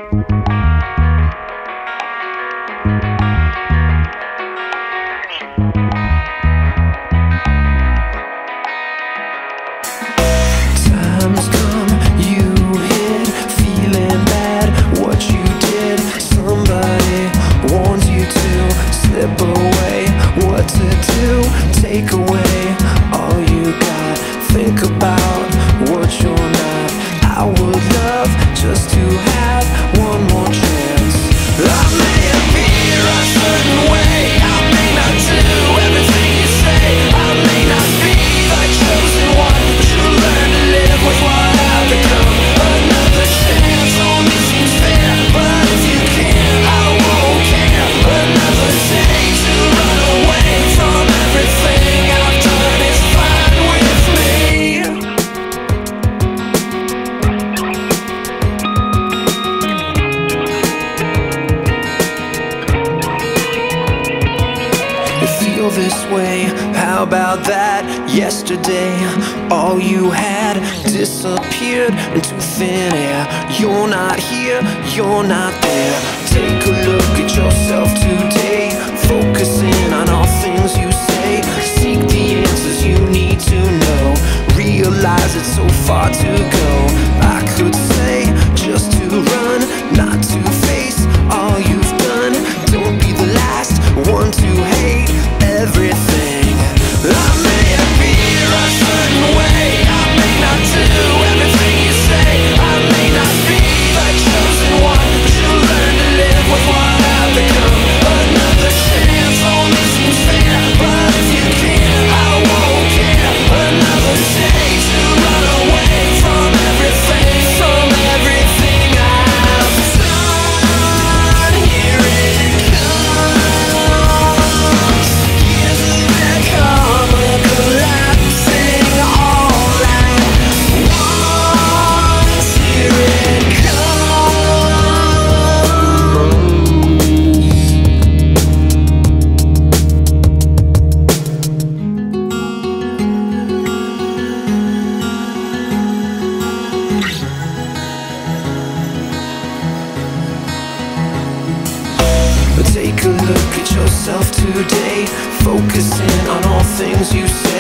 Times come, you hid, feeling bad, what you did. Somebody warns you to slip away, what to do, take away all you got. Think about what you're not. I would love just to have one more chance. I may appear a certain way, I may not do everything you say, I may not be the chosen one, but you'll learn to live with what I've become. Another chance only seems fair, but if you can, I won't care. Another day to run away from everything I've done is fine with me. You feel this way, how about that? Yesterday, all you had disappeared into thin air. You're not here, you're not there. Take a look at yourself today, focusing on all things you say. Seek the answers you need to know, realize it's so far to go. I could say just to run, not to face all you've done. Don't be the last one to hate everything. I may appear a certain way, I may not do everything you say, I may not be the chosen one, but you'll learn to live with what I've become. Another chance only seems fair, but if you can, I won't care. Another day to run away from everything I've done. Here it comes. Years of their karma collapsing all at once. Here it Take a look at yourself today, focusing on all things you say.